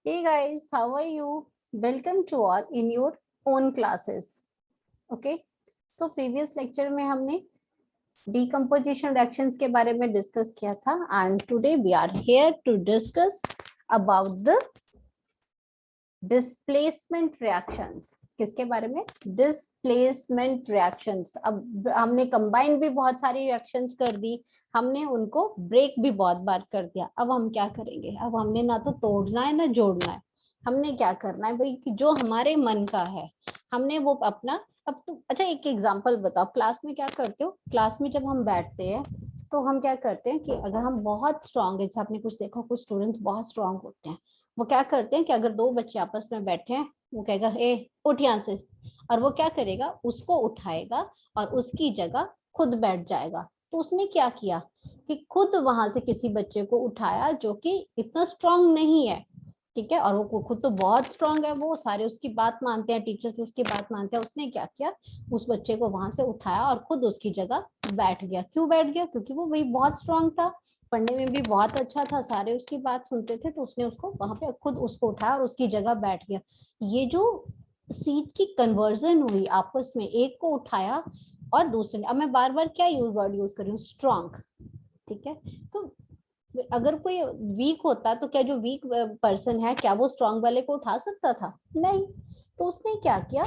Hey guys, how are you? Welcome to all in your own classes. Okay, so previous lecture में हमने decomposition reactions के बारे में discuss किया था and today we are here to discuss about the displacement reactions. किसके बारे में? Displacement reactions. अब हमने combine भी बहुत सारी reactions कर दी, हमने उनको break भी बहुत बार कर दिया. अब हम क्या करेंगे? अब हमने ना तो तोड़ना है ना जोड़ना है. हमने क्या करना है भाई कि जो हमारे मन का है हमने वो अपना. अब तो अच्छा एक एग्जांपल बताओ, क्लास में क्या करते हो? क्लास में जब हम बैठते हैं तो हम क्या करते हैं कि अगर हम बहुत स्ट्रांग है, जैसे आपने कुछ देखा कुछ स्टूडेंट्स बहुत स्ट्रांग होते हैं, वो क्या करते हैं कि अगर दो बच्चे आपस में बैठे हैं वो कहेगा ए उठ यहाँ से, और वो क्या करेगा उसको उठाएगा और उसकी जगह खुद बैठ जाएगा. तो उसने क्या किया कि खुद वहां से किसी बच्चे को उठाया जो कि इतना स्ट्रांग नहीं है, ठीक है, और वो खुद तो बहुत स्ट्रांग है, वो सारे उसकी बात मानते हैं, टीचर्स उसकी बात मानते हैं. उसने क्या किया, उस बच्चे को वहां से उठाया और खुद उसकी जगह बैठ गया. क्यों बैठ गया? क्योंकि वो वही बहुत स्ट्रांग था, पढ़ने में भी बहुत अच्छा था, सारे उसकी बात सुनते थे, तो उसने उसको वहां पे खुद उसको उठाया और उसकी जगह बैठ गया. ये जो सीट की कन्वर्जन हुई आपस में, एक को उठाया और दूसरे ने, अब मैं बार बार क्या वर्ड यूज कर रही हूँ, स्ट्रांग, ठीक है. तो अगर कोई वीक होता तो क्या जो वीक पर्सन है क्या वो स्ट्रांग वाले को उठा सकता था? नहीं. तो उसने क्या किया,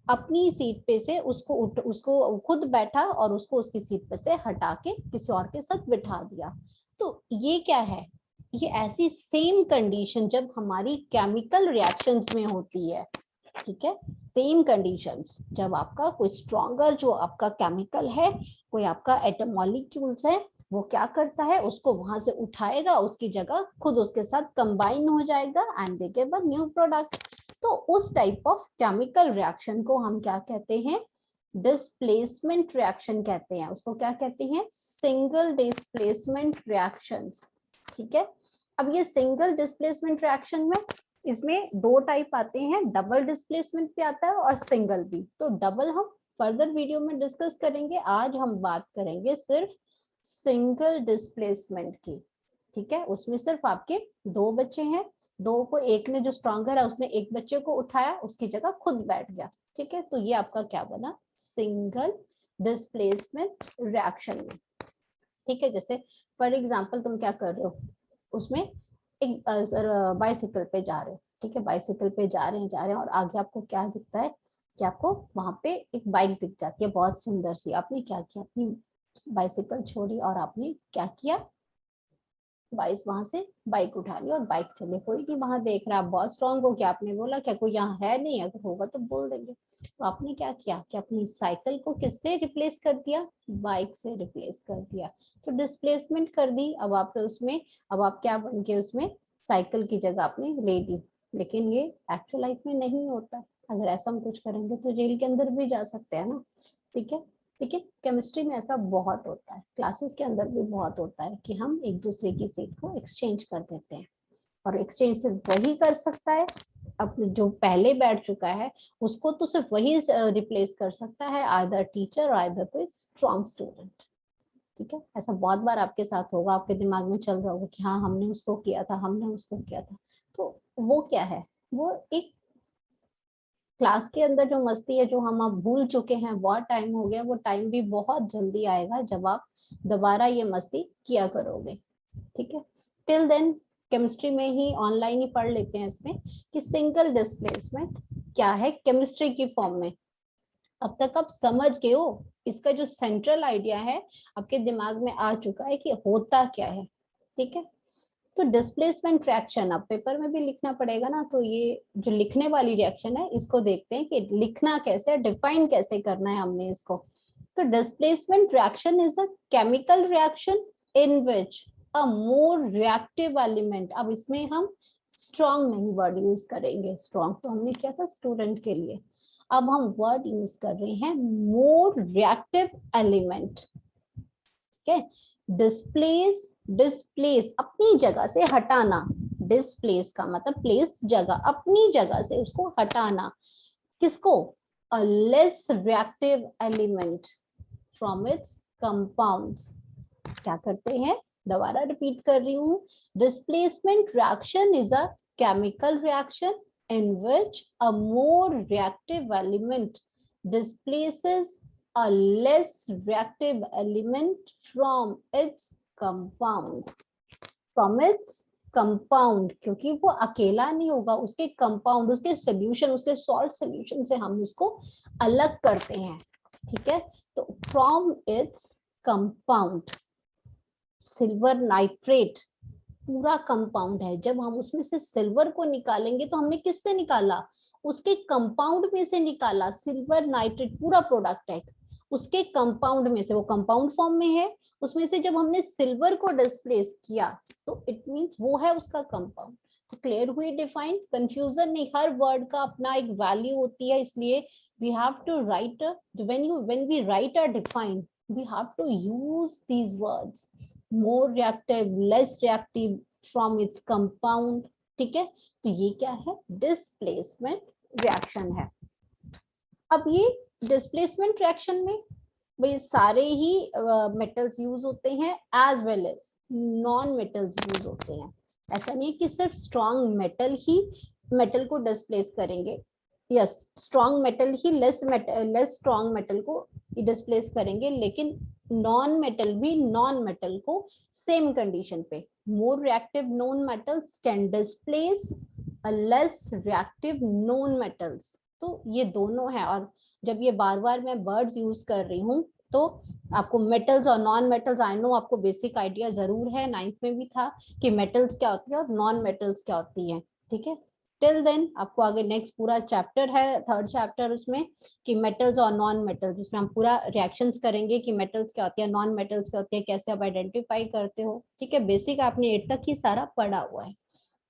अपनी सीट पे से उसको खुद बैठा और उसको उसकी सीट पे से हटा के किसी और के साथ बिठा दिया. तो ये क्या है, ये ऐसी सेम कंडीशन जब हमारी केमिकल रिएक्शंस में होती है, ठीक है. सेम कंडीशंस जब आपका कोई स्ट्रॉन्गर जो आपका केमिकल है, कोई आपका एटम मॉलिक्यूल्स है, वो क्या करता है उसको वहां से उठाएगा, उसकी जगह खुद उसके साथ कंबाइन हो जाएगा and they give a new product. तो उस टाइप ऑफ केमिकल रिएक्शन को हम क्या कहते हैं? डिस्प्लेसमेंट रिएक्शन कहते हैं. उसको क्या कहते हैं? सिंगल डिस्प्लेसमेंट रिएक्शंस, ठीक है. अब ये सिंगल डिस्प्लेसमेंट रिएक्शन में इसमें दो टाइप आते हैं, डबल डिस्प्लेसमेंट भी आता है और सिंगल भी. तो डबल हम फर्दर वीडियो में डिस्कस करेंगे, आज हम बात करेंगे सिर्फ सिंगल डिस्प्लेसमेंट की, ठीक है. उसमें सिर्फ आपके दो बच्चे हैं, दो को एक ने जो स्ट्रॉन्गर है उसने एक बच्चे को उठाया, उसकी जगह खुद बैठ गया, ठीक है. तो ये आपका क्या बना? सिंगल डिस्प्लेसमेंट रिएक्शन में, ठीक है. जैसे फॉर एग्जांपल तुम क्या कर रहे हो, उसमें एक बाइसिकल पे जा रहे हो, ठीक है, बाइसिकल पे जा रहे हैं और आगे आपको क्या दिखता है कि आपको वहां पे एक बाइक दिख जाती है बहुत सुंदर सी. आपने क्या किया, अपनी बाइसिकल छोड़ी और आपने क्या किया, बाइस वहां से बाइक उठा ली और बाइक चले. कोई नहीं वहां देख रहा, आप बहुत स्ट्रांग हो, क्या आपने बोला क्या कोई यहाँ है नहीं, अगर होगा तो बोल देंगे. तो आपने क्या किया कि अपनी साइकिल को किससे रिप्लेस कर दिया? बाइक से रिप्लेस कर दिया. तो डिस्प्लेसमेंट कर दी. अब आप उसमें, अब आप क्या बन के उसमें साइकिल की जगह आपने ले ली. लेकिन ये एक्चुअल लाइफ में नहीं होता. अगर ऐसा हम कुछ करेंगे तो जेल के अंदर भी जा सकते हैं ना, ठीक है. ठीक है, केमिस्ट्री में ऐसा बहुत होता है, क्लासेस के अंदर भी बहुत होता है कि हम एक दूसरे की सीट को एक्सचेंज कर देते हैं. और एक्सचेंज सिर्फ वही कर सकता है, अब जो पहले बैठ चुका है उसको तो सिर्फ वही रिप्लेस कर सकता है, आइदर टीचर और आइदर कोई स्ट्रॉन्ग स्टूडेंट, ठीक है. ऐसा बहुत बार आपके साथ होगा, आपके दिमाग में चल रहा होगा कि हाँ हमने उसको किया था, हमने उसको किया था. तो वो क्या है, वो एक क्लास के अंदर जो मस्ती है जो हम अब भूल चुके हैं, बहुत टाइम हो गया, वो टाइम भी बहुत जल्दी आएगा जब आप दोबारा ये मस्ती किया करोगे, ठीक है. टिल देन केमिस्ट्री में ही ऑनलाइन ही पढ़ लेते हैं इसमें कि सिंगल डिस्प्लेसमेंट क्या है केमिस्ट्री की फॉर्म में. अब तक आप समझ गए हो, इसका जो सेंट्रल आइडिया है आपके दिमाग में आ चुका है कि होता क्या है, ठीक है. तो डिस्प्लेसमेंट रिएक्शन अब पेपर में भी लिखना पड़ेगा ना, तो ये जो लिखने वाली रिएक्शन है इसको देखते हैं कि लिखना कैसे, डिफाइन कैसे करना है हमने इसको. तो displacement reaction is a chemical reaction in which a more reactive element. अब इसमें हम स्ट्रॉन्ग नहीं वर्ड यूज करेंगे, स्ट्रॉन्ग तो हमने किया था स्टूडेंट के लिए, अब हम वर्ड यूज कर रहे हैं मोर रिएक्टिव एलिमेंट, ठीक है. डिस्प्लेस, डिस्प्लेस अपनी जगह से हटाना, डिस्प्लेस का मतलब प्लेस जगह, अपनी जगह से उसको हटाना. किसको? A less reactive element from its compounds. क्या करते हैं, दोबारा रिपीट कर रही हूं, displacement reaction is a chemical reaction in which a more reactive element displaces a less reactive element from its compound. From its compound, क्योंकि वो अकेला नहीं होगा, उसके कंपाउंड, उसके सोल्यूशन, उसके सॉल्ट सोल्यूशन से हम उसको अलग करते हैं, ठीक है। तो from its compound, silver nitrate पूरा कंपाउंड है, जब हम उसमें से सिल्वर को निकालेंगे तो हमने किससे निकाला, उसके कंपाउंड में से निकाला। सिल्वर नाइट्रेट पूरा प्रोडक्ट है, उसके कंपाउंड में से, वो कंपाउंड फॉर्म में है, उसमें से जब हमने सिल्वर को डिस्प्लेस किया तो इट मींस वो है उसका कंपाउंड। तो क्लियर हुई डिफाइन, कंफ्यूजन नहीं, हर वर्ड का अपना एक वैल्यू होती है, इसलिए we have to write, when we write a define we have to use these words, more reactive, less reactive from its compound, ठीक है। तो ये क्या है, डिस्प्लेसमेंट रिएक्शन है। अब ये डिस्प्लेसमेंट रिएक्शन में भाई सारे ही मेटल्स यूज होते हैं as well as non metals use होते हैं। ऐसा नहीं है कि सिर्फ स्ट्रॉन्ग मेटल ही मेटल को डिस्प्लेस करेंगे, यस स्ट्रॉन्ग मेटल ही लेस स्ट्रॉन्ग मेटल को डिस्प्लेस करेंगे, लेकिन नॉन मेटल भी नॉन मेटल को सेम कंडीशन पे, more reactive non metals can displace less reactive non metals. तो ये दोनों है, और जब ये बार बार मैं वर्ड्स यूज कर रही हूँ तो आपको मेटल्स और नॉन मेटल्स, आई नो आपको बेसिक आइडिया जरूर है, 9th में भी था कि मेटल्स क्या होती है और नॉन मेटल्स क्या होती है, ठीक है। टिल देन आपको आगे नेक्स्ट पूरा चैप्टर है, 3rd चैप्टर, उसमें कि मेटल्स और नॉन मेटल्स, जिसमें हम पूरा रिएक्शंस करेंगे कि मेटल्स क्या होती है, नॉन मेटल्स क्या होती है, कैसे आप आइडेंटिफाई करते हो, ठीक है। बेसिक आपने 8 तक ही सारा पढ़ा हुआ है,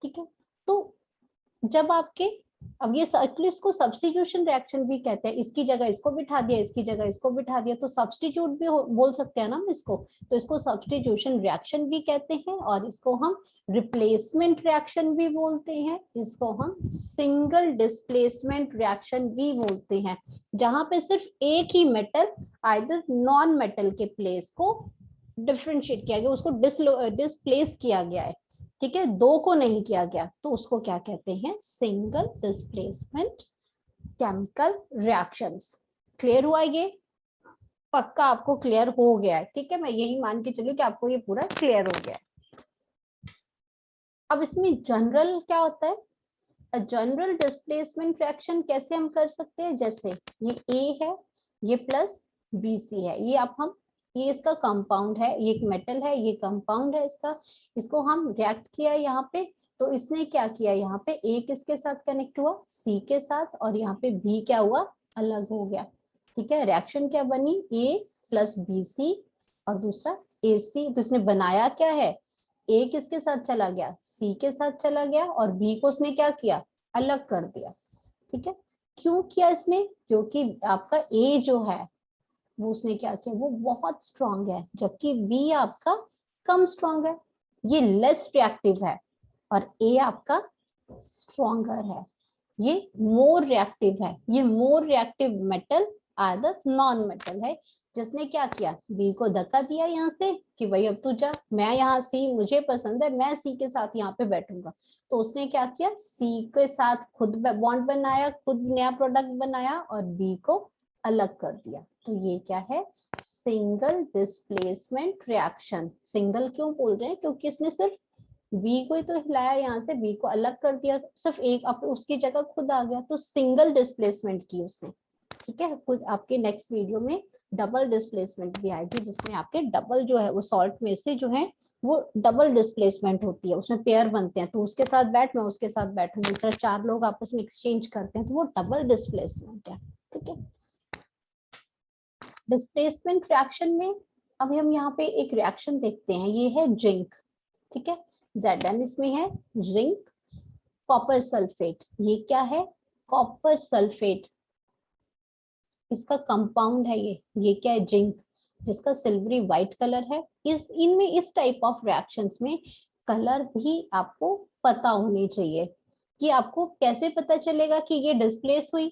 ठीक है। तो जब आपके, अब ये एक्चुअली इसको सब्स्टिट्यूशन रिएक्शन भी कहते हैं, इसकी जगह इसको बिठा दिया, इसकी जगह इसको बिठा दिया, तो सब्स्टिट्यूट भी बोल सकते हैं ना हम इसको, तो इसको सब्स्टिट्यूशन रिएक्शन भी कहते हैं, और इसको हम रिप्लेसमेंट रिएक्शन भी बोलते हैं, इसको हम सिंगल डिस्प्लेसमेंट रिएक्शन भी बोलते हैं, जहां पे सिर्फ एक ही मेटल आइदर नॉन मेटल के प्लेस को डिफरेंशिएट किया गया, उसको डिस्प्लेस किया गया है, ठीक है, दो को नहीं किया गया, तो उसको क्या कहते हैं, single displacement chemical reactions. Clear हुआ ये, पक्का आपको क्लियर हो गया है, ठीक है, मैं यही मान के चलूं कि आपको ये पूरा क्लियर हो गया है। अब इसमें जनरल क्या होता है, जनरल डिस्प्लेसमेंट रिएक्शन कैसे हम कर सकते हैं, जैसे ये ए है, ये प्लस बी सी है, ये अब हम, ये इसका कंपाउंड है, ये एक मेटल है, ये कंपाउंड है इसका, इसको हम रिएक्ट किया यहाँ पे, तो इसने क्या किया, यहाँ पे ए किसके साथ कनेक्ट हुआ, सी के साथ, और यहाँ पे बी क्या हुआ, अलग हो गया, ठीक है। रिएक्शन क्या बनी, ए प्लस बी सी, और दूसरा ए सी, तो इसने बनाया क्या है, ए किसके साथ चला गया, सी के साथ चला गया, और बी को उसने क्या किया, अलग कर दिया, ठीक है। क्यों किया इसने, क्योंकि आपका ए जो है वो उसने क्या किया, वो बहुत स्ट्रांग है, जबकि बी आपका कम स्ट्रांग है, ये लेस रिएक्टिव है, और ए आपका स्ट्रॉन्गर है, ये मोर रिएक्टिव है, ये मोर रिएक्टिव मेटल आदर नॉन मेटल है, जिसने क्या किया, बी को धक्का दिया यहाँ से कि भाई अब तू जा, मैं यहाँ सी मुझे पसंद है, मैं सी के साथ यहाँ पे बैठूंगा, तो उसने क्या किया, सी के साथ खुद बॉन्ड बनाया, खुद नया प्रोडक्ट बनाया, और बी को अलग कर दिया, तो ये क्या है, सिंगल डिस्प्लेसमेंट रिएक्शन। सिंगल क्यों बोल रहे हैं, क्योंकि इसने सिर्फ बी को ही तो हिलाया, यहाँ से बी को अलग कर दिया, सिर्फ एक उसकी जगह खुद आ गया, तो सिंगल डिस्प्लेसमेंट की उसने, ठीक है। कुछ आपके नेक्स्ट वीडियो में डबल डिस्प्लेसमेंट भी आएगी, जिसमें आपके डबल जो है वो सॉल्ट में से जो है वो डबल डिस्प्लेसमेंट होती है, उसमें पेयर बनते हैं, तो उसके साथ बैठ, मैं उसके साथ बैठूंगी, सर 4 लोग आपस में एक्सचेंज करते हैं, तो वो डबल डिस्प्लेसमेंट है, ठीक है। डिस्प्लेसमेंट रिएक्शन में अभी हम यहाँ पे एक रिएक्शन देखते हैं, ये है जिंक, ठीक है, Zn इसमें है जिंक कॉपर सल्फेट, ये क्या है, कॉपर सल्फेट, इसका कंपाउंड है ये क्या है, जिंक, जिसका सिल्वरी व्हाइट कलर है। इनमें इस टाइप ऑफ रिएक्शंस में कलर भी आपको पता होनी चाहिए, कि आपको कैसे पता चलेगा कि ये डिस्प्लेस हुई,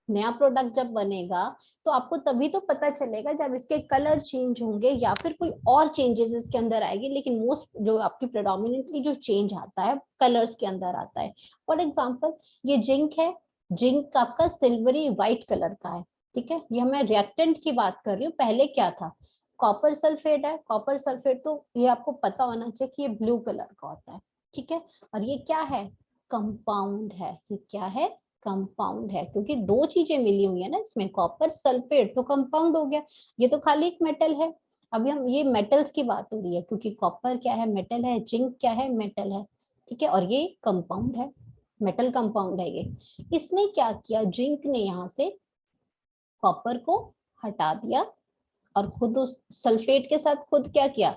नया प्रोडक्ट जब बनेगा तो आपको तभी तो पता चलेगा जब इसके कलर चेंज होंगे या फिर कोई और चेंजेस इसके अंदर आएगी, लेकिन मोस्ट जो आपकी प्रेडोमिनेटली जो चेंज आता है कलर्स के अंदर आता है। फॉर एग्जांपल ये जिंक है, जिंक आपका सिल्वरी व्हाइट कलर का है, ठीक है। ये मैं रिएक्टेंट की बात कर रही हूँ, पहले क्या था, कॉपर सल्फेट है। कॉपर सल्फेट तो ये आपको पता होना चाहिए कि ये ब्लू कलर का होता है, ठीक है। और ये क्या है, कंपाउंड है। ये क्या है, कंपाउंड है, क्योंकि दो चीजें मिली हुई है ना इसमें, कॉपर सल्फेट तो कंपाउंड हो गया, ये तो खाली एक मेटल है। अभी हम ये मेटल्स की बात हो रही है, क्योंकि कॉपर क्या है, मेटल है, जिंक क्या है, मेटल है, ठीक है। और ये कंपाउंड है, मेटल कंपाउंड है ये। इसने क्या किया, जिंक ने यहाँ से कॉपर को हटा दिया और खुद उस सल्फेट के साथ खुद क्या किया,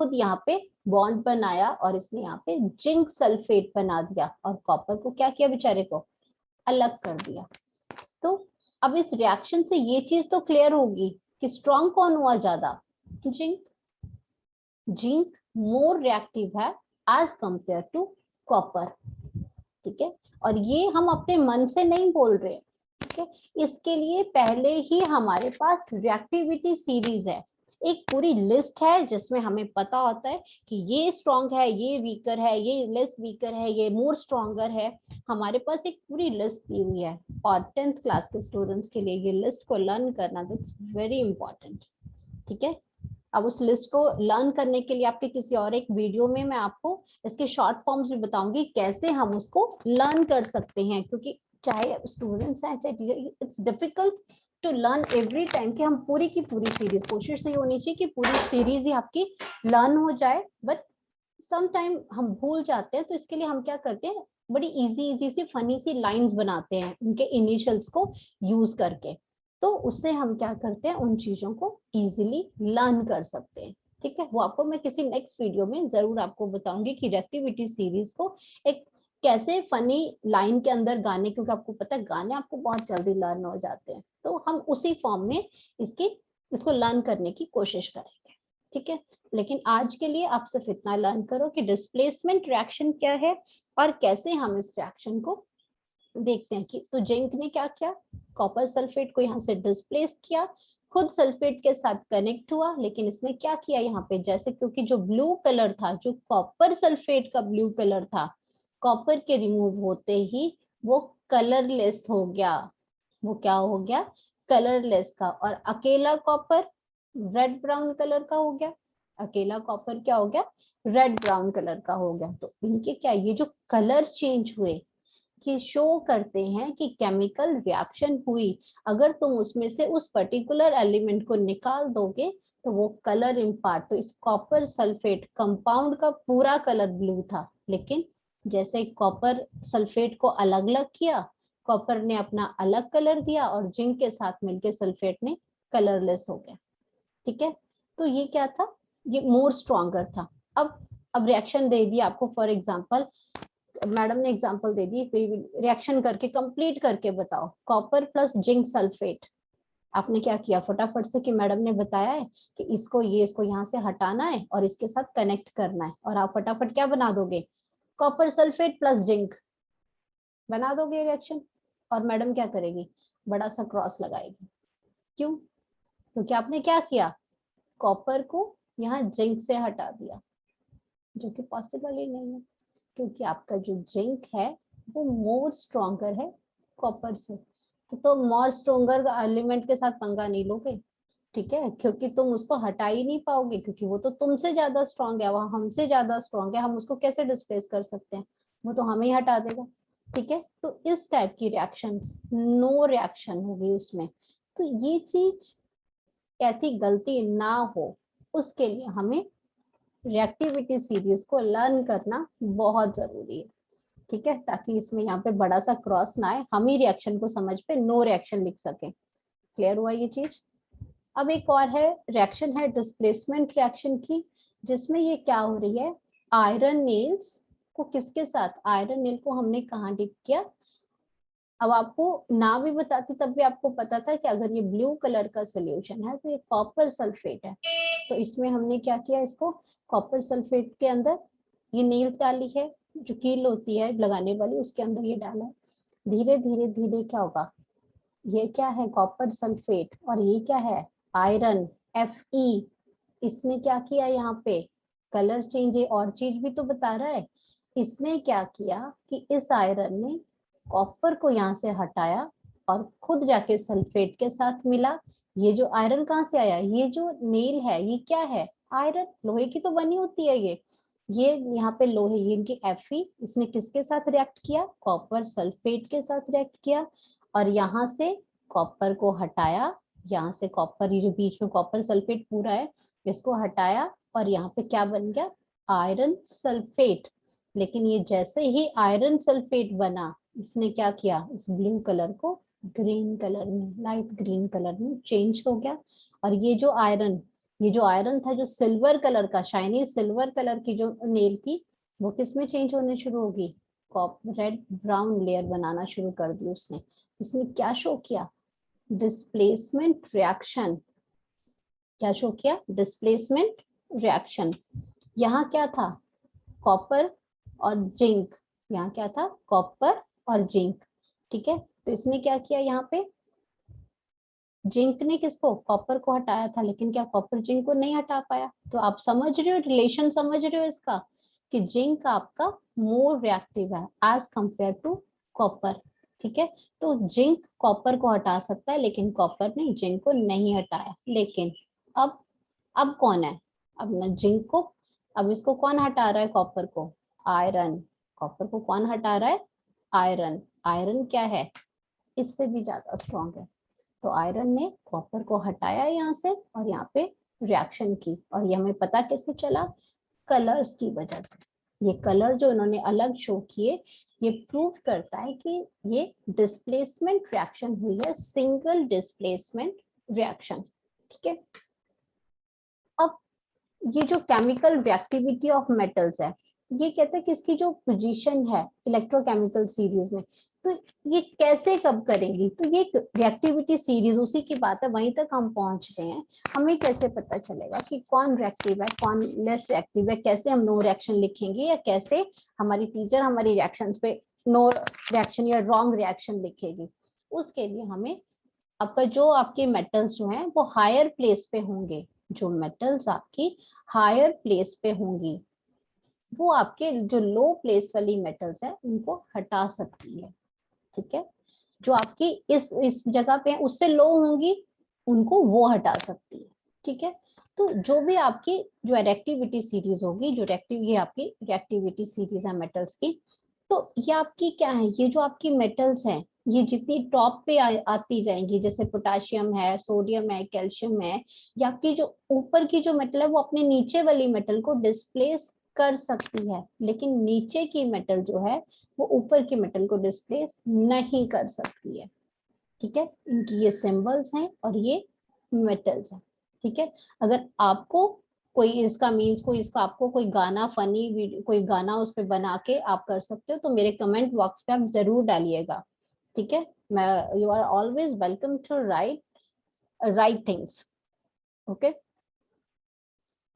खुद यहाँ पे बॉन्ड बनाया और इसने यहाँ पे जिंक सल्फेट बना दिया और कॉपर को क्या किया, बेचारे को अलग कर दिया। तो अब इस रिएक्शन से ये चीज तो क्लियर होगी कि स्ट्रॉन्ग कौन हुआ ज्यादा, जिंक। जिंक मोर रिएक्टिव है एज कंपेयर टू कॉपर, ठीक है। और ये हम अपने मन से नहीं बोल रहे, ठीक है। इसके लिए पहले ही हमारे पास रिएक्टिविटी सीरीज है, एक पूरी लिस्ट है जिसमें हमें पता होता है कि ये स्ट्रॉन्ग है, ये वीकर है, ये लेस वीकर है, ये मोर स्ट्रॉन्गर है। हमारे पास एक पूरी लिस्ट दी हुई है और 10th क्लास के स्टूडेंट्स के लिए ये लिस्ट को लर्न करना दैट्स वेरी इंपॉर्टेंट, ठीक है। अब उस लिस्ट को लर्न करने के लिए आपके किसी और एक वीडियो में मैं आपको इसके शॉर्ट फॉर्म्स भी बताऊंगी कैसे हम उसको लर्न कर सकते हैं, क्योंकि चाहे स्टूडेंट्स हैं चाहे teacher, it's difficult to learn every time कि हम पूरी की पूरी सीरीज, कोशिश तो ये होनी चाहिए कि पूरी सीरीज ही आपकी लर्न हो जाए, बट सम टाइम हम भूल जाते हैं। तो इसके लिए हम क्या करते हैं, बड़ी इजी इजी सी फनी सी लाइंस बनाते हैं उनके इनिशियल्स को यूज करके, तो उससे हम क्या करते हैं, उन चीजों को इजीली लर्न कर सकते हैं, ठीक है। वो आपको मैं किसी नेक्स्ट वीडियो में जरूर आपको बताऊंगी कि रिएक्टिविटी सीरीज को एक कैसे फनी लाइन के अंदर गाने, क्योंकि आपको पता है गाने आपको बहुत जल्दी लर्न हो जाते हैं, तो हम उसी फॉर्म में इसको लर्न करने की कोशिश करेंगे, ठीक है। लेकिन आज के लिए आप सिर्फ इतना लर्न करो कि डिस्प्लेसमेंट रिएक्शन क्या है और कैसे हम इस रिएक्शन को देखते हैं। कि तो जिंक ने क्या किया, कॉपर सल्फेट को यहाँ से डिस्प्लेस किया, खुद सल्फेट के साथ कनेक्ट हुआ, लेकिन इसने क्या किया यहाँ पे, जैसे क्योंकि जो ब्लू कलर था, जो कॉपर सल्फेट का ब्लू कलर था, कॉपर के रिमूव होते ही वो कलरलेस हो गया। वो क्या हो गया, कलरलेस का। और अकेला कॉपर रेड ब्राउन कलर का हो गया, अकेला कॉपर क्या हो गया, रेड ब्राउन कलर का हो गया। तो इनके क्या, ये जो कलर चेंज हुए कि शो करते हैं कि केमिकल रिएक्शन हुई। अगर तुम उसमें से उस पर्टिकुलर एलिमेंट को निकाल दोगे तो वो कलर इम्पार्ट, तो इस कॉपर सल्फेट कंपाउंड का पूरा कलर ब्लू था, लेकिन जैसे कॉपर सल्फेट को अलग अलग किया, कॉपर ने अपना अलग कलर दिया और जिंक के साथ मिलकर सल्फेट ने कलरलेस हो गया, ठीक है। तो ये क्या था, ये मोर स्ट्रॉन्गर था। अब रिएक्शन दे दिया आपको, फॉर एग्जांपल मैडम ने एग्जांपल दे दी, रिएक्शन करके कंप्लीट करके बताओ, कॉपर प्लस जिंक सल्फेट। आपने क्या किया फटाफट से, कि मैडम ने बताया है कि इसको यहाँ से हटाना है और इसके साथ कनेक्ट करना है, और आप फटाफट क्या बना दोगे, कॉपर सल्फेट प्लस जिंक बना दोगे रिएक्शन। और मैडम क्या करेगी, बड़ा सा क्रॉस लगाएगी। क्यों, क्योंकि आपने क्या किया, कॉपर को यहाँ जिंक से हटा दिया, जो कि पॉसिबल ही नहीं है, क्योंकि आपका जो जिंक है वो मोर स्ट्रॉन्गर है कॉपर से। तो मोर स्ट्रॉन्गर एलिमेंट के साथ पंगा नहीं लोगे, ठीक है, क्योंकि तुम उसको हटा ही नहीं पाओगे, क्योंकि वो तो तुमसे ज्यादा स्ट्रॉन्ग है, वो हमसे ज्यादा स्ट्रॉन्ग है, हम उसको कैसे डिस्प्लेस कर सकते हैं, वो तो हमें ही हटा देगा, ठीक है। तो इस टाइप की रिएक्शन, नो रिएक्शन होगी उसमें। तो ये चीज ऐसी गलती ना हो, उसके लिए हमें रिएक्टिविटी सीरीज को लर्न करना बहुत जरूरी है, ठीक है, ताकि इसमें यहाँ पे बड़ा सा क्रॉस ना आए, हम ही रिएक्शन को समझ पे नो रिएक्शन लिख सके। क्लियर हुआ ये चीज। अब एक और है रिएक्शन, है डिस्प्लेसमेंट रिएक्शन की, जिसमें ये क्या हो रही है, आयरन नेल्स को किसके साथ, आयरन नेल को हमने कहाँ डिप किया। अब आपको ना भी बताती तब भी आपको पता था कि अगर ये ब्लू कलर का सोल्यूशन है तो ये कॉपर सल्फेट है, तो इसमें हमने क्या किया, इसको कॉपर सल्फेट के अंदर ये नील डाली है, जो कील होती है लगाने वाली, उसके अंदर ये डाला है। धीरे धीरे धीरे क्या होगा, ये क्या है, कॉपर सल्फेट, और ये क्या है, आयरन Fe। इसने क्या किया यहाँ पे, कलर चेंज है, और चीज भी तो बता रहा है। इसने क्या किया कि इस आयरन ने कॉपर को यहाँ से हटाया और खुद जाके सल्फेट के साथ मिला। ये जो आयरन कहाँ से आया, ये जो नेल है ये क्या है, आयरन, लोहे की तो बनी होती है ये यहाँ पे लोहे, ये इनकी Fe, इसने किसके साथ रिएक्ट किया, कॉपर सल्फेट के साथ रिएक्ट किया, और यहाँ से कॉपर को हटाया, यहाँ से कॉपर, ये जो बीच में कॉपर सल्फेट पूरा है इसको हटाया, और यहाँ पे क्या बन गया, आयरन सल्फेट। लेकिन ये जैसे ही आयरन सल्फेट बना, इसने क्या किया, इस ब्लू कलर को ग्रीन कलर में, लाइट ग्रीन कलर में चेंज हो गया। और ये जो आयरन था, जो सिल्वर कलर का, शाइनी सिल्वर कलर की जो नेल थी, वो किस में चेंज होने शुरू होगी, रेड ब्राउन लेयर बनाना शुरू कर दी उसने। उसने क्या शो किया, डिस्प्लेसमेंट रिएक्शन। क्या शो किया, डिस्प्लेसमेंट रिएक्शन। यहाँ क्या था, कॉपर और जिंक, यहाँ क्या था, कॉपर और जिंक। ठीक है, तो इसने क्या किया, यहाँ पे जिंक ने किसको, कॉपर को हटाया था, लेकिन क्या कॉपर जिंक को नहीं हटा पाया। तो आप समझ रहे हो रिलेशन, समझ रहे हो इसका, कि जिंक आपका मोर रिएक्टिव है एज कंपेयर टू कॉपर। ठीक है, तो जिंक कॉपर को हटा सकता है, लेकिन कॉपर ने जिंक को नहीं हटाया। लेकिन अब कौन है, अब ना जिंक को, अब इसको कौन हटा रहा है, कॉपर को, आयरन। कॉपर को कौन हटा रहा है, आयरन। आयरन क्या है, इससे भी ज्यादा स्ट्रॉन्ग है। तो आयरन ने कॉपर को हटाया यहाँ से, और यहाँ पे रिएक्शन की, और ये हमें पता कैसे चला, कलर्स की वजह से। ये कलर जो इन्होंने अलग शो किए, ये प्रूव करता है कि ये डिस्प्लेसमेंट रिएक्शन हुई है, सिंगल डिस्प्लेसमेंट रिएक्शन। ठीक है, अब ये जो केमिकल रिएक्टिविटी ऑफ मेटल्स है, ये कहते हैं कि इसकी जो पोजीशन है इलेक्ट्रोकेमिकल सीरीज में, तो ये कैसे कब करेंगी, तो ये रिएक्टिविटी सीरीज उसी की बात है, वहीं तक हम पहुंच रहे हैं। हमें कैसे पता चलेगा कि कौन रिएक्टिव है कौन लेस रिएक्टिव है, कैसे हम नो रिएक्शन लिखेंगे, या कैसे हमारी टीचर हमारी रिएक्शंस पे नो रिएक्शन या रॉन्ग रिएक्शन लिखेगी। उसके लिए हमें आपका जो आपके मेटल्स जो हैं वो हायर प्लेस पे होंगे, जो मेटल्स आपकी हायर प्लेस पे होंगी, वो आपके जो लो प्लेस वाली मेटल्स है उनको हटा सकती है। ठीक है, जो आपकी इस जगह पे उससे लो होंगी, उनको वो हटा सकती है। ठीक है, तो जो भी आपकी जो रिएक्टिविटी सीरीज होगी, जो रिएक्टिव, ये आपकी रिएक्टिविटी सीरीज है मेटल्स की, तो ये आपकी क्या है, ये जो आपकी मेटल्स हैं, ये जितनी टॉप पे आती जाएंगी, जैसे पोटाशियम है, सोडियम है, कैल्शियम है, ये आपकी जो ऊपर की जो मेटल है वो अपने नीचे वाली मेटल को डिस्प्लेस कर सकती है, लेकिन नीचे की मेटल जो है वो ऊपर की मेटल को डिस्प्लेस नहीं कर सकती है। ठीक है, इनकी ये सिंबल्स हैं और ये मेटल्स हैं। ठीक है, अगर आपको कोई इसका मीन्स, कोई इसका आपको कोई गाना फनी कोई गाना उस पर बना के आप कर सकते हो, तो मेरे कमेंट बॉक्स पे आप जरूर डालिएगा। ठीक है, मैं, you are always welcome to write things. Okay,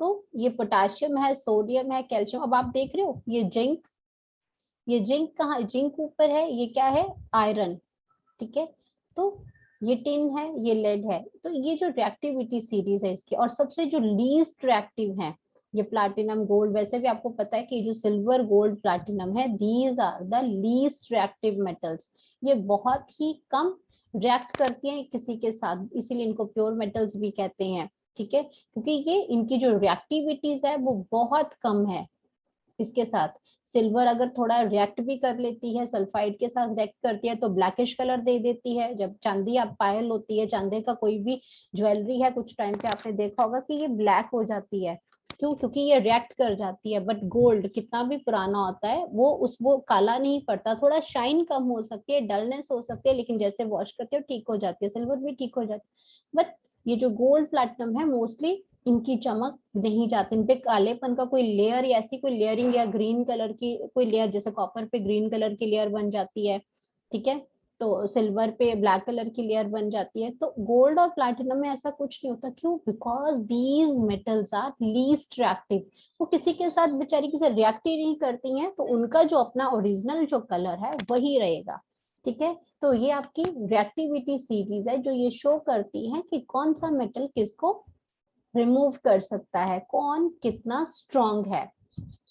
तो ये पोटाशियम है, सोडियम है, कैल्शियम, अब आप देख रहे हो ये जिंक कहाँ, जिंक ऊपर है, ये क्या है, आयरन। ठीक है, तो ये टिन है, ये लेड है, तो ये जो रिएक्टिविटी सीरीज है इसकी, और सबसे जो लीस्ट रिएक्टिव है ये प्लैटिनम गोल्ड। वैसे भी आपको पता है कि जो सिल्वर गोल्ड प्लैटिनम है, these are the least reactive metals. ये बहुत ही कम रिएक्ट करती हैं किसी के साथ, इसीलिए इनको प्योर मेटल्स भी कहते हैं। ठीक है, क्योंकि ये इनकी जो रिएक्टिविटीज है वो बहुत कम है इसके साथ। सिल्वर अगर थोड़ा रिएक्ट भी कर लेती है, सल्फाइड के साथ रिएक्ट करती है तो ब्लैकिश कलर दे देती है। जब चांदी आप पायल होती है, चांदी का कोई भी ज्वेलरी है, कुछ टाइम पे आपने देखा होगा कि ये ब्लैक हो जाती है, क्यों, क्योंकि ये रिएक्ट कर जाती है। बट गोल्ड कितना भी पुराना होता है वो काला नहीं पड़ता, थोड़ा शाइन कम हो सकती है, डलनेस हो सकती है, लेकिन जैसे वॉश करते हो ठीक हो जाती है, सिल्वर भी ठीक हो जाती है। बट ये जो गोल्ड प्लैटिनम है, मोस्टली इनकी चमक नहीं जाती, इन पे कालेपन का कोई लेयर या ऐसी कोई लेयरिंग या ग्रीन कलर की कोई लेयर, जैसे कॉपर पे ग्रीन कलर की लेयर बन जाती है। ठीक है, तो सिल्वर पे ब्लैक कलर की लेयर बन जाती है, तो गोल्ड और प्लैटिनम में ऐसा कुछ नहीं होता। क्यों, because these metals are least reactive. वो किसी के साथ बेचारी किसी रिएक्ट ही नहीं करती हैं, तो उनका जो अपना ओरिजिनल जो कलर है वही रहेगा। ठीक है, तो ये आपकी रिएक्टिविटी सीरीज है जो ये शो करती है कि कौन सा मेटल किसको रिमूव कर सकता है, कौन कितना स्ट्रॉन्ग है।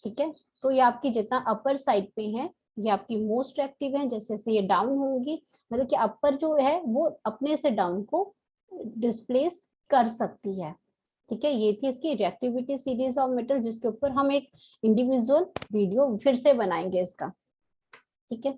ठीक है, तो ये आपकी जितना अपर साइड पे है ये आपकी मोस्ट एक्टिव है, जैसे जैसे ये डाउन होंगी मतलब कि अपर जो है वो अपने से डाउन को डिस्प्लेस कर सकती है। ठीक है, ये थी इसकी रिएक्टिविटी सीरीज ऑफ मेटल, जिसके ऊपर हम एक इंडिविजुअल वीडियो फिर से बनाएंगे इसका। ठीक है,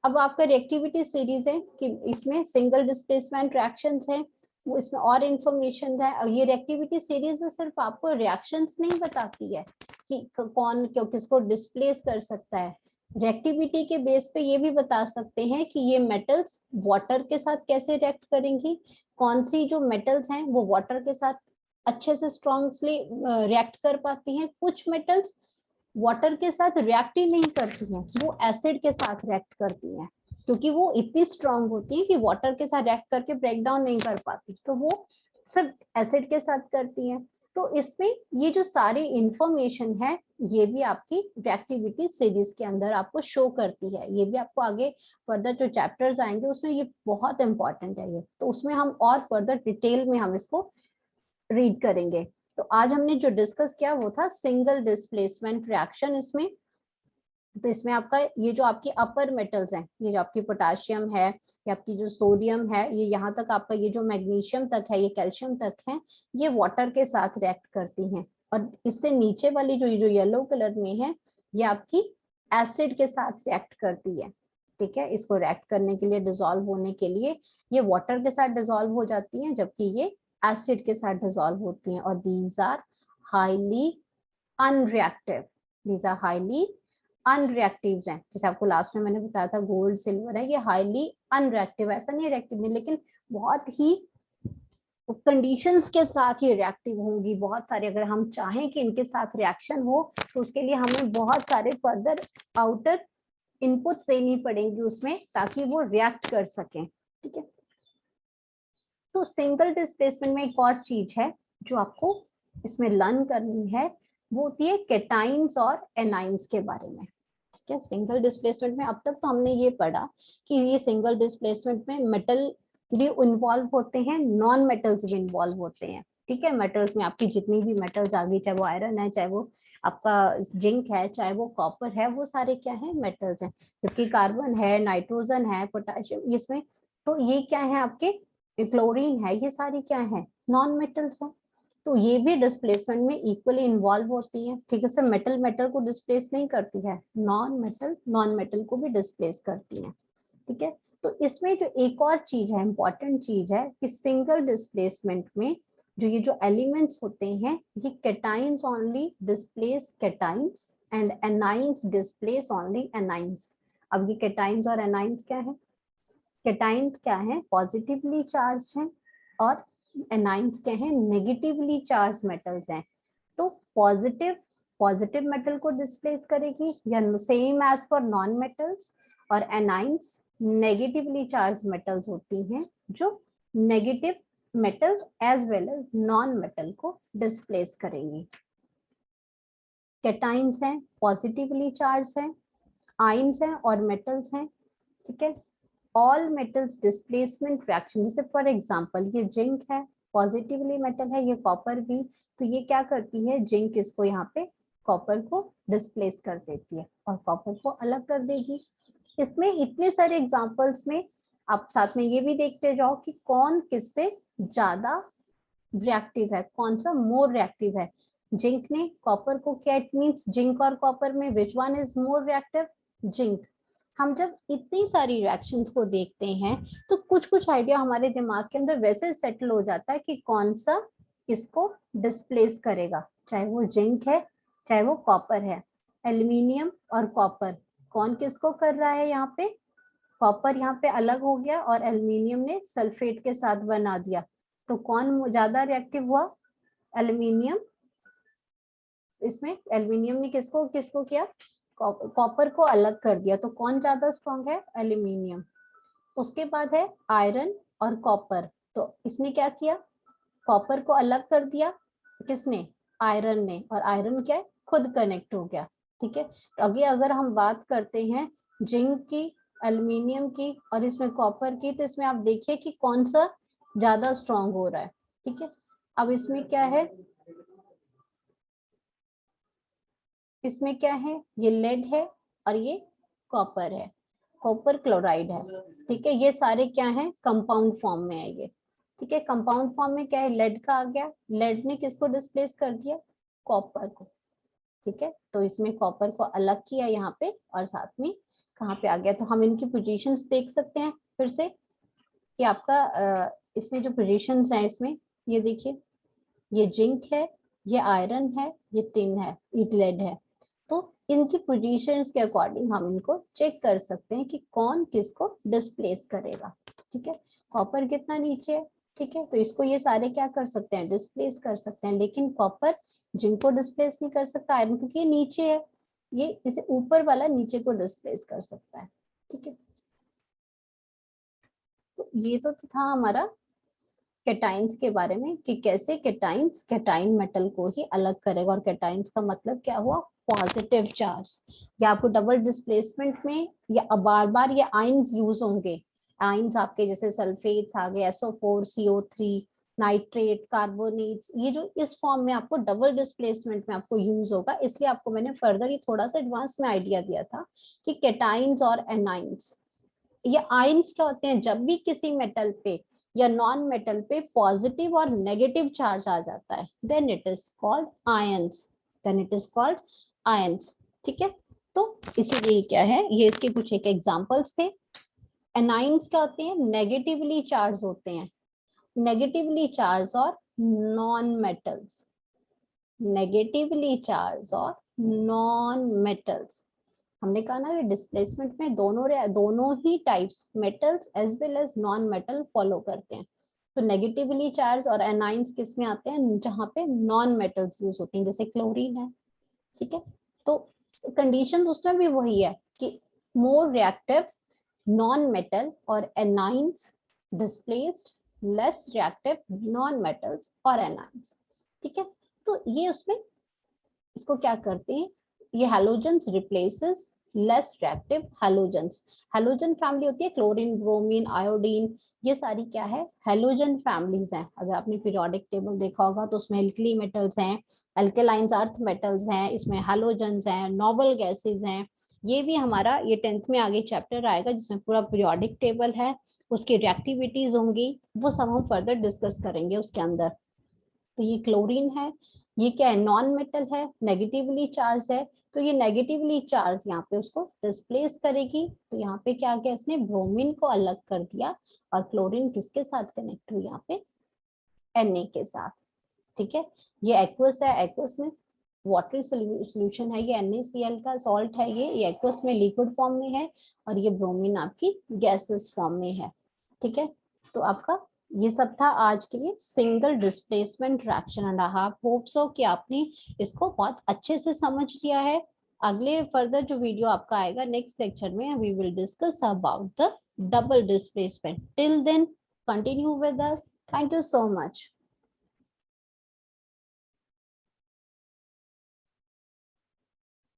अब आपका रिएक्टिविटी सीरीज है कि इसमें सिंगल डिस्प्लेसमेंट रिएक्शंस हैं, वो इसमें और इंफॉर्मेशन है। ये रिएक्टिविटी सीरीज सिर्फ आपको रिएक्शंस नहीं बताती है कि कौन क्यों किसको डिस्प्लेस कर सकता है, रिएक्टिविटी के बेस पे ये भी बता सकते हैं कि ये मेटल्स वाटर के साथ कैसे रिएक्ट करेंगी, कौन सी जो मेटल्स हैं वो वाटर के साथ अच्छे से स्ट्रॉन्गली रिएक्ट कर पाती हैं, कुछ मेटल्स वाटर के साथ रिएक्ट ही नहीं करती हैं, वो एसिड के साथ रिएक्ट करती हैं, क्योंकि वो इतनी स्ट्रांग होती है कि वाटर के साथ रिएक्ट करके ब्रेक डाउन नहीं कर पाती, तो वो सिर्फ एसिड के साथ करती हैं। तो इसमें ये जो सारी इंफॉर्मेशन है ये भी आपकी रिएक्टिविटी सीरीज के अंदर आपको शो करती है, ये भी आपको आगे फर्दर जो चैप्टर्स आएंगे उसमें ये बहुत इंपॉर्टेंट है ये, तो उसमें हम और फर्दर डिटेल में हम इसको रीड करेंगे। तो आज हमने जो डिस्कस किया वो था सिंगल डिस्प्लेसमेंट रिएक्शन। इसमें तो इसमें आपका ये जो आपकी अपर मेटल्स हैं, ये जो आपकी पोटाशियम है, ये आपकी जो सोडियम है, ये यहाँ तक आपका ये जो मैग्नीशियम तक है, ये कैल्शियम तक है, ये वाटर के साथ रिएक्ट करती हैं। और इससे नीचे वाली जो येलो कलर में है ये आपकी एसिड के साथ रिएक्ट करती है। ठीक है, इसको रिएक्ट करने के लिए, डिसॉल्व होने के लिए ये वाटर के साथ डिसॉल्व हो जाती हैं, जबकि ये एसिड के साथ डिसॉल्व होती हैं। और these are highly unreactive, these are highly unreactive हैं। जैसे आपको लास्ट में मैंने बताया था गोल्ड सिल्वर है, ये हाईली अनरिएक्टिव, ऐसा नहीं रिएक्टिव नहीं, लेकिन बहुत ही कंडीशंस के साथ ये रिएक्टिव होंगी। बहुत सारे अगर हम चाहें कि इनके साथ रिएक्शन हो तो उसके लिए हमें बहुत सारे फर्दर आउटर इनपुट्स देनी पड़ेंगी उसमें, ताकि वो रिएक्ट कर सकें। ठीक है, तो सिंगल डिस्प्लेसमेंट में एक और चीज है जो आपको इसमें लर्न करनी है, वो होती है केटाइंस और एनाइंस के बारे में। ठीक है, सिंगल डिस्प्लेसमेंट में अब तक तो हमने ये पढ़ा कि ये सिंगल डिस्प्लेसमेंट में मेटल भी इन्वॉल्व होते हैं, नॉन मेटल्स भी इन्वॉल्व होते हैं। ठीक है, मेटल्स में आपकी जितनी भी मेटल्स आ गई, चाहे वो आयरन है, चाहे वो आपका जिंक है, चाहे वो कॉपर है, वो सारे क्या है, मेटल्स हैं। जबकि कार्बन है, नाइट्रोजन है, पोटाशियम, इसमें तो ये क्या है आपके, क्लोरीन है, ये सारी क्या है, नॉन मेटल्स है। तो ये भी डिस्प्लेसमेंट में इक्वली इन्वॉल्व होती है। ठीक है, सिर्फ मेटल मेटल को डिस्प्लेस नहीं करती है, नॉन मेटल को भी डिस्प्लेस करती है। ठीक है, तो इसमें जो एक और चीज है, इंपॉर्टेंट चीज है कि सिंगल डिस्प्लेसमेंट में जो ये जो एलिमेंट्स होते हैं ये cations only displace cations and anions displace only anions. अब ये कैटाइंस और एनाइंस क्या है, कैटाइंस क्या है, पॉजिटिवली चार्ज है, और एनाइंस क्या है, नेगेटिवली चार्ज मेटल्स हैं। तो पॉजिटिव मेटल को डिस्प्लेस करेगी या same as for non metals, और एनाइंस नेगेटिवली चार्ज मेटल्स होती हैं जो negative metals as well as non metal को डिस्प्लेस करेंगी। कैटाइंस हैं, पॉजिटिवली चार्ज है, आइंस हैं और मेटल्स हैं। ठीक है, ऑल मेटल्स डिस्प्लेसमेंट रिएक्शन, जैसे फॉर एग्जांपल ये जिंक है, पॉजिटिवली मेटल है, ये कॉपर भी, तो ये क्या करती है, जिंक इसको यहाँ पे कॉपर को डिस्प्लेस कर देती है और कॉपर को अलग कर देगी। इसमें इतने सारे एग्जांपल्स में आप साथ में ये भी देखते जाओ कि कौन किससे ज्यादा रिएक्टिव है, कौन सा मोर रिएक्टिव है। जिंक ने कॉपर को क्या, इट मींस जिंक और कॉपर में which one is more reactive, zinc. हम जब इतनी सारी रिएक्शंस को देखते हैं तो कुछ कुछ आइडिया हमारे दिमाग के अंदर वैसे सेटल हो जाता है कि कौन सा किसको डिस्प्लेस करेगा, चाहे वो जिंक है चाहे वो कॉपर है। एल्यूमिनियम और कॉपर, कौन किसको कर रहा है, यहाँ पे कॉपर यहाँ पे अलग हो गया और एल्यूमिनियम ने सल्फेट के साथ बना दिया, तो कौन ज्यादा रिएक्टिव हुआ, एल्यूमिनियम। इसमें एल्यूमिनियम ने किसको किसको किया, कॉपर को अलग कर दिया, तो कौन ज्यादा स्ट्रॉन्ग है, एल्यूमिनियम। उसके बाद है आयरन और कॉपर, तो इसने क्या किया, कॉपर को अलग कर दिया, किसने, आयरन ने, और आयरन क्या है, खुद कनेक्ट हो गया। ठीक है, तो आगे अगर हम बात करते हैं जिंक की एल्युमिनियम की और इसमें कॉपर की, तो इसमें आप देखिए कि कौन सा ज्यादा स्ट्रॉन्ग हो रहा है। ठीक है, अब इसमें क्या है, इसमें क्या है, ये लेड है और ये कॉपर है, कॉपर क्लोराइड है। ठीक है, ये सारे क्या है, कंपाउंड फॉर्म में है ये। ठीक है, कंपाउंड फॉर्म में क्या है, लेड का आ गया, लेड ने किसको डिस्प्लेस कर दिया, कॉपर को। ठीक है, तो इसमें कॉपर को अलग किया यहाँ पे, और साथ में कहाँ पे आ गया, तो हम इनकी पोजीशंस देख सकते हैं फिर से कि आपका इसमें जो पोजीशंस हैं इसमें, ये देखिए, ये जिंक है, ये आयरन है, ये टिन है, ये लेड है। तो इनकी पोजीशंस के अकॉर्डिंग हम इनको चेक कर सकते हैं कि कौन किसको डिस्प्लेस करेगा। ठीक है, कॉपर कितना नीचे है, ठीक है, तो इसको ये सारे क्या कर सकते हैं, डिस्प्लेस कर सकते हैं, लेकिन कॉपर जिंक को डिस्प्लेस नहीं कर सकता, आयरन क्योंकि ये नीचे है, ये इसे ऊपर वाला नीचे को डिस्प्लेस कर सकता है। ठीक है, तो ये तो था हमारा कैटाइंस के बारे में कि कैसे कैटाइंस कैटाइन मेटल को ही अलग करेगा, और कैटाइंस का मतलब क्या हुआ, पॉजिटिव चार्ज। या आपको डबल डिस्प्लेसमेंट में या बार बार ये आयंस यूज होंगे, आयंस आपके जैसे सल्फेट्स आ गए, SO4 CO3 नाइट्रेट कार्बोनेट्स, ये जो इस फॉर्म में आपको डबल डिस्प्लेसमेंट में आपको यूज होगा, इसलिए आपको मैंने फर्दर ये थोड़ा सा एडवांस में आइडिया दिया था कि कैटाइंस और एनाइंस। ये आयंस क्या होते हैं, जब भी किसी मेटल पे या नॉन मेटल पे पॉजिटिव और नेगेटिव चार्ज आ जाता है, then it is called ions, then it is called ions. ठीक है, तो इसीलिए क्या है, ये इसके कुछ एक एग्जांपल्स थे। एनाइंस क्या होते हैं, नेगेटिवली चार्ज होते हैं, नेगेटिवली चार्ज और नॉन मेटल्स, नेगेटिवली चार्ज और नॉन मेटल्स। हमने कहा ना कि डिस्प्लेसमेंट में दोनों ही types, metals as well as non metal follow करते हैं। तो नेगेटिवली चार्ज और एनाइंस किस में आते हैं, जहां पे नॉन मेटल्स यूज होती हैं, जैसे क्लोरीन है। ठीक है, तो कंडीशन उसमें भी वही है कि मोर रिएक्टिव नॉन मेटल और anions displaced less reactive non metals और एनाइंस। ठीक है, तो ये उसमें इसको क्या करते हैं, ये halogens replaces less reactive halogens. Halogen family होती है क्लोरीन, ब्रोमीन, आयोडीन, ये सारी क्या है, हैलोजन फैमिलीज हैं। अगर आपने पीरियोडिक टेबल देखा होगा तो उसमें एल्कली मेटल्स हैं, एल्केलाइंस अर्थ मेटल्स हैं, इसमें हैलोजेंस हैं, नोबल गैसेस हैं। ये भी हमारा ये 10th में आगे चैप्टर आएगा जिसमें पूरा पीरियोडिक टेबल है, उसकी रिएक्टिविटीज होंगी, वो सब हम फर्दर डिस्कस करेंगे उसके अंदर। तो ये क्लोरीन है, ये क्या है, नॉन मेटल है, नेगेटिवली चार्ज है, तो ये नेगेटिवली चार्ज यहाँ पे उसको डिस्प्लेस करेगी। तो यहाँ पे क्या किया, इसने ब्रोमीन को अलग कर दिया, और क्लोरीन किसके साथ कनेक्ट हुई, यहाँ पे Na के साथ। ठीक है, ये एक्वस है, एक्वस में वाटरी सोल्यूशन है, ये NaCl का सॉल्ट है, ये एक्वस में लिक्विड फॉर्म में है, और ये ब्रोमीन आपकी गैसेस फॉर्म में है। ठीक है, तो आपका ये सब था आज के लिए single displacement reaction, and I hope so कि आपने इसको बहुत अच्छे से समझ लिया है। अगले फर्दर जो वीडियो आपका आएगा नेक्स्ट लेक्चर में, we will discuss about the double displacement. Till then continue with us, thank you so much.